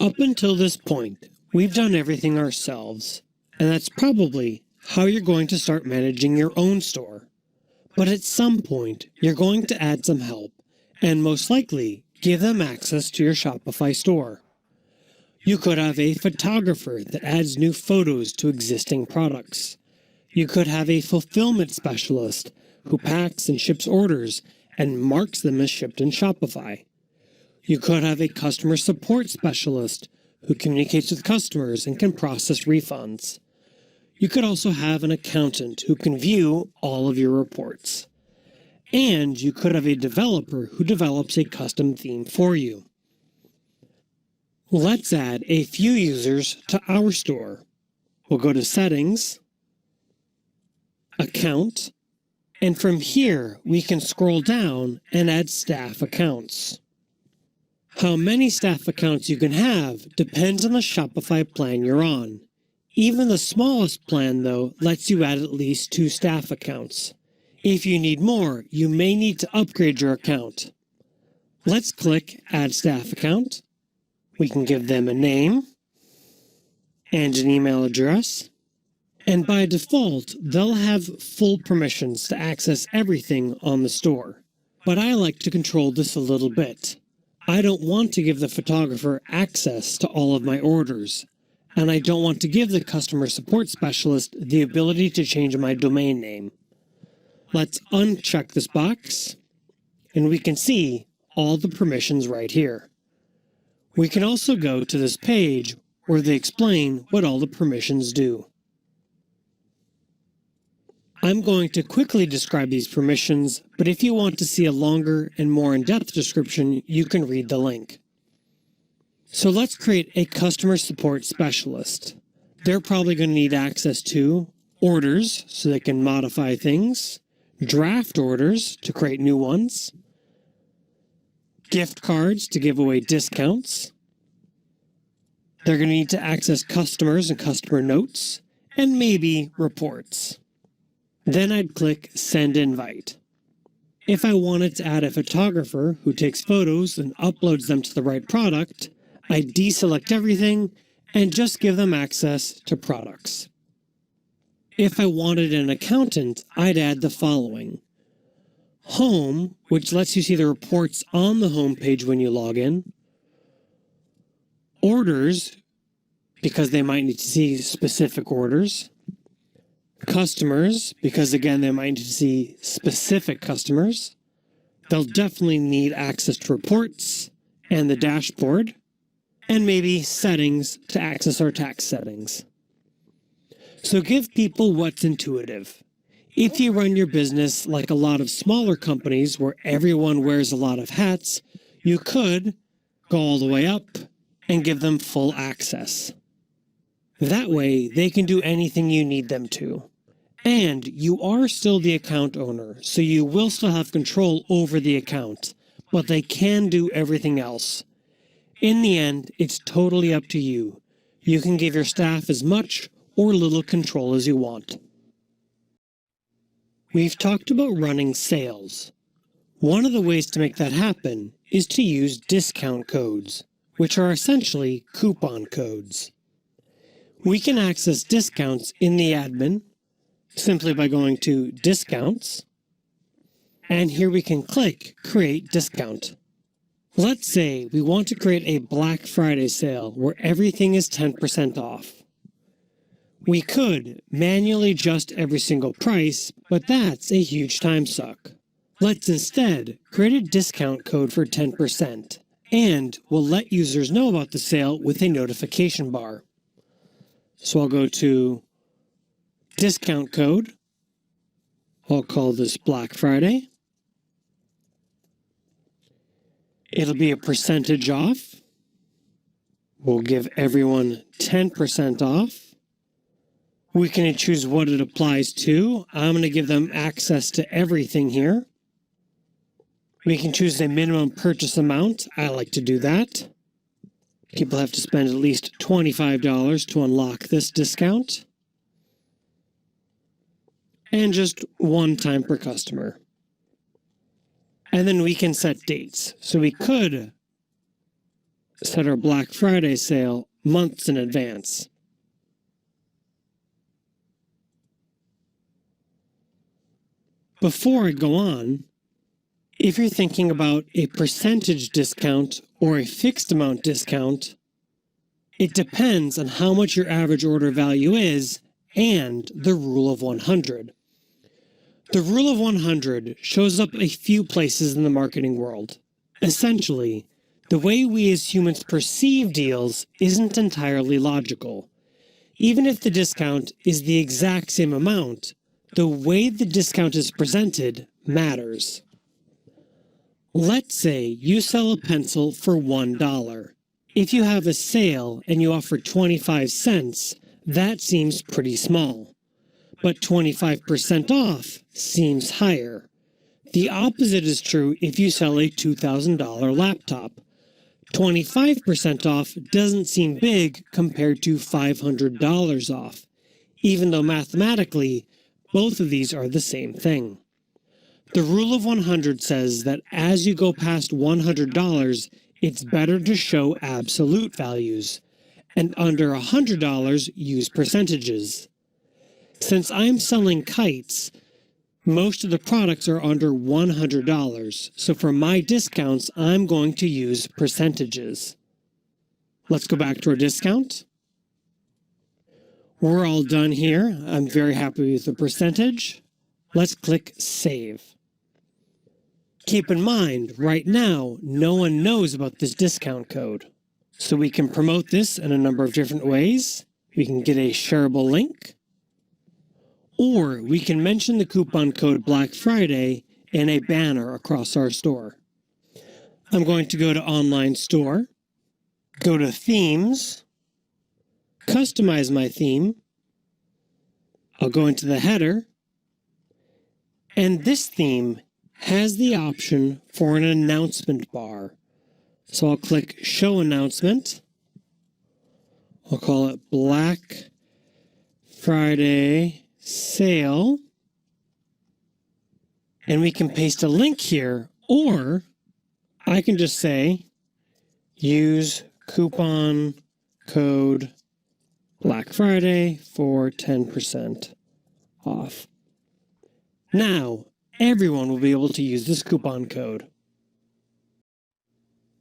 Up until this point, we've done everything ourselves, and that's probably how you're going to start managing your own store. But at some point, you're going to add some help, and most likely give them access to your Shopify store. You could have a photographer that adds new photos to existing products. You could have a fulfillment specialist who packs and ships orders and marks them as shipped in Shopify. You could have a customer support specialist who communicates with customers and can process refunds. You could also have an accountant who can view all of your reports. And you could have a developer who develops a custom theme for you. Let's add a few users to our store. We'll go to Settings, Account, and from here we can scroll down and add staff accounts. How many staff accounts you can have depends on the Shopify plan you're on. Even the smallest plan, though, lets you add at least 2 staff accounts. If you need more, you may need to upgrade your account. Let's click Add Staff Account. We can give them a name and an email address. And by default, they'll have full permissions to access everything on the store. But I like to control this a little bit. I don't want to give the photographer access to all of my orders, and I don't want to give the customer support specialist the ability to change my domain name. Let's uncheck this box, and we can see all the permissions right here. We can also go to this page where they explain what all the permissions do. I'm going to quickly describe these permissions, but if you want to see a longer and more in-depth description, you can read the link. So let's create a customer support specialist. They're probably going to need access to orders so they can modify things, draft orders to create new ones, gift cards to give away discounts. They're going to need to access customers and customer notes, and maybe reports. Then I'd click Send Invite. If I wanted to add a photographer who takes photos and uploads them to the right product, I'd deselect everything and just give them access to products. If I wanted an accountant, I'd add the following. Home, which lets you see the reports on the home page when you log in. Orders, because they might need to see specific orders. Customers, because again, they might need to see specific customers. They'll definitely need access to reports and the dashboard, and maybe settings to access our tax settings. So give people what's intuitive. If you run your business like a lot of smaller companies where everyone wears a lot of hats, you could go all the way up and give them full access. That way, they can do anything you need them to. And you are still the account owner, so you will still have control over the account, but they can do everything else. In the end, it's totally up to you. You can give your staff as much or little control as you want. We've talked about running sales. One of the ways to make that happen is to use discount codes, which are essentially coupon codes. We can access discounts in the admin simply by going to Discounts, and here we can click Create Discount. Let's say we want to create a Black Friday sale where everything is 10% off. We could manually adjust every single price, but that's a huge time suck. Let's instead create a discount code for 10%, and we'll let users know about the sale with a notification bar. So I'll go to Discount Code. I'll call this Black Friday. It'll be a percentage off. We'll give everyone 10% off. We can choose what it applies to. I'm going to give them access to everything here. We can choose a minimum purchase amount. I like to do that. People have to spend at least $25 to unlock this discount. And just one time per customer. And then we can set dates. So we could set our Black Friday sale months in advance. Before I go on, if you're thinking about a percentage discount or a fixed amount discount, it depends on how much your average order value is and the rule of 100. The rule of 100 shows up a few places in the marketing world. Essentially, the way we as humans perceive deals isn't entirely logical. Even if the discount is the exact same amount, the way the discount is presented matters. Let's say you sell a pencil for $1. If you have a sale and you offer 25 cents, that seems pretty small. But 25% off seems higher. The opposite is true if you sell a $2,000 laptop. 25% off doesn't seem big compared to $500 off, even though mathematically, both of these are the same thing. The rule of 100 says that as you go past $100, it's better to show absolute values, and under $100, use percentages. Since I'm selling kites, most of the products are under $100, so for my discounts, I'm going to use percentages. Let's go back to our discount. We're all done here. I'm very happy with the percentage. Let's click Save. Keep in mind, right now, no one knows about this discount code. So we can promote this in a number of different ways. We can get a shareable link. Or we can mention the coupon code Black Friday in a banner across our store. I'm going to go to Online Store, go to Themes, customize my theme. I'll go into the header, and this theme has the option for an announcement bar. So I'll click Show Announcement. I'll call it Black Friday Sale. And we can paste a link here, or I can just say, use coupon code Black Friday for 10% off. Now, everyone will be able to use this coupon code.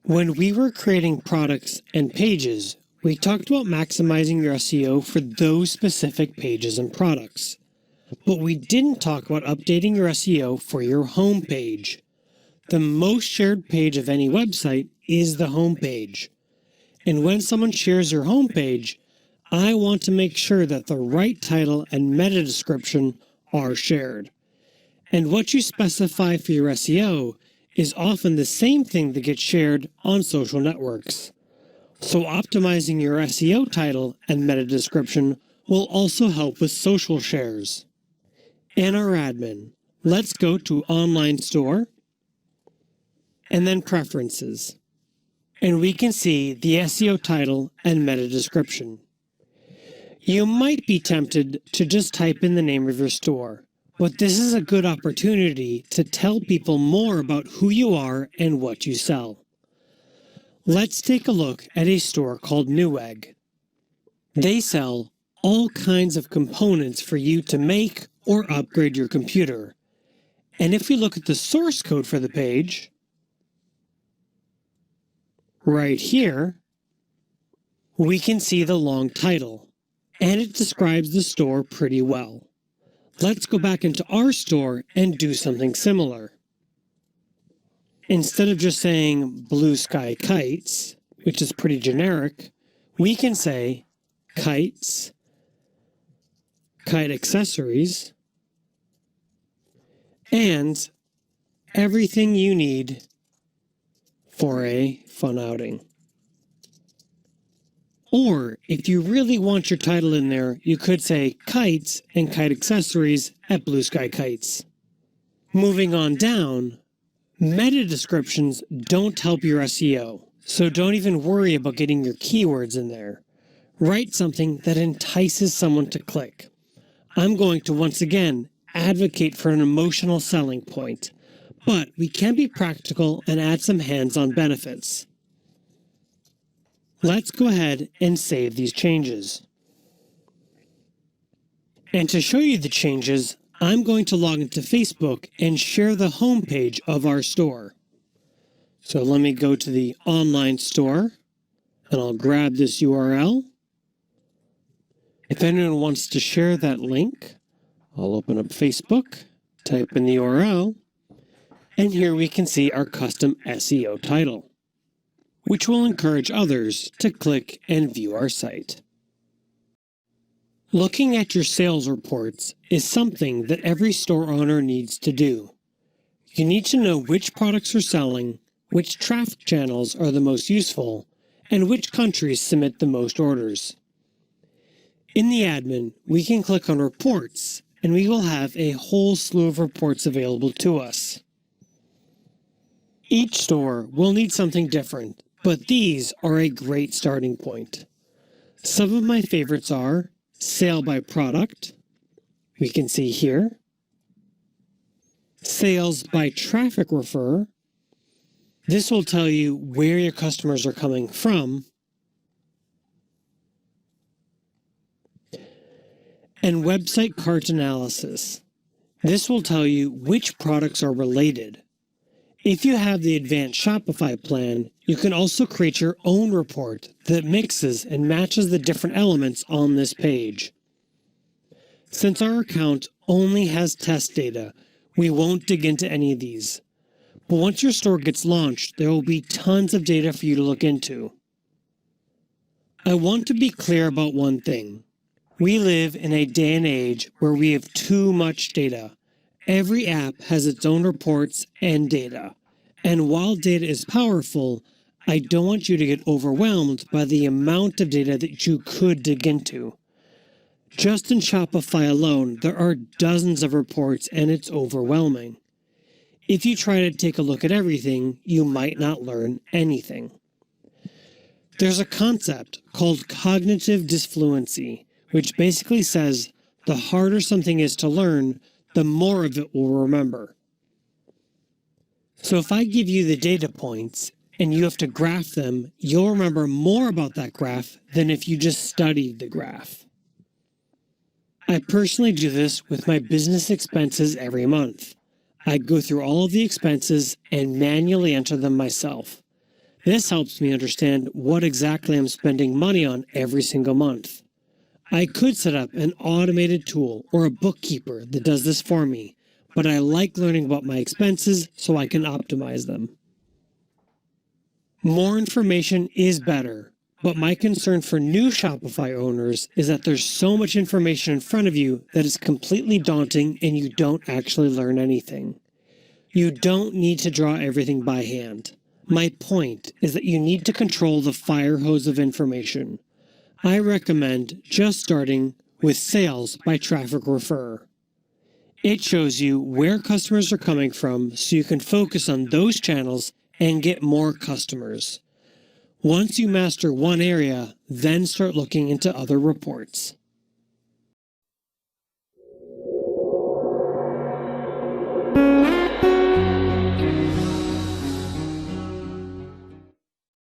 When we were creating products and pages, we talked about maximizing your SEO for those specific pages and products. But we didn't talk about updating your SEO for your home page. The most shared page of any website is the home page. And when someone shares your home page, I want to make sure that the right title and meta description are shared. And what you specify for your SEO is often the same thing that gets shared on social networks. So optimizing your SEO title and meta description will also help with social shares. In our admin, let's go to Online Store and then Preferences. And we can see the SEO title and meta description. You might be tempted to just type in the name of your store, but this is a good opportunity to tell people more about who you are and what you sell. Let's take a look at a store called Newegg. They sell all kinds of components for you to make or upgrade your computer. And if we look at the source code for the page, right here, we can see the long title, and it describes the store pretty well. Let's go back into our store and do something similar. Instead of just saying Blue Sky Kites, which is pretty generic, we can say kites, kite accessories, and everything you need for a fun outing. Or, if you really want your title in there, you could say kites and kite accessories at Blue Sky Kites. Moving on down, meta descriptions don't help your SEO, so don't even worry about getting your keywords in there. Write something that entices someone to click. I'm going to once again advocate for an emotional selling point, but we can be practical and add some hands-on benefits. Let's go ahead and save these changes. And to show you the changes, I'm going to log into Facebook and share the homepage of our store. So let me go to the online store and I'll grab this URL. If anyone wants to share that link, I'll open up Facebook, type in the URL, and here we can see our custom SEO title, which will encourage others to click and view our site. Looking at your sales reports is something that every store owner needs to do. You need to know which products are selling, which traffic channels are the most useful, and which countries submit the most orders. In the admin, we can click on Reports, and we will have a whole slew of reports available to us. Each store will need something different, but these are a great starting point. Some of my favorites are Sale by Product, we can see here. Sales by Traffic Refer. This will tell you where your customers are coming from. And Website Cart Analysis. This will tell you which products are related. If you have the advanced Shopify plan, you can also create your own report that mixes and matches the different elements on this page. Since our account only has test data, we won't dig into any of these. But once your store gets launched, there will be tons of data for you to look into. I want to be clear about one thing. We live in a day and age where we have too much data. Every app has its own reports and data. And while data is powerful, I don't want you to get overwhelmed by the amount of data that you could dig into. Just in Shopify alone, there are dozens of reports and it's overwhelming. If you try to take a look at everything, you might not learn anything. There's a concept called cognitive disfluency, which basically says the harder something is to learn, the more of it we'll remember. So if I give you the data points and you have to graph them, you'll remember more about that graph than if you just studied the graph. I personally do this with my business expenses every month. I go through all of the expenses and manually enter them myself. This helps me understand what exactly I'm spending money on every single month. I could set up an automated tool or a bookkeeper that does this for me, but I like learning about my expenses so I can optimize them. More information is better, but my concern for new Shopify owners is that there's so much information in front of you that is completely daunting and you don't actually learn anything. You don't need to draw everything by hand. My point is that you need to control the fire hose of information. I recommend just starting with Sales by Traffic Refer. It shows you where customers are coming from so you can focus on those channels and get more customers. Once you master one area, then start looking into other reports.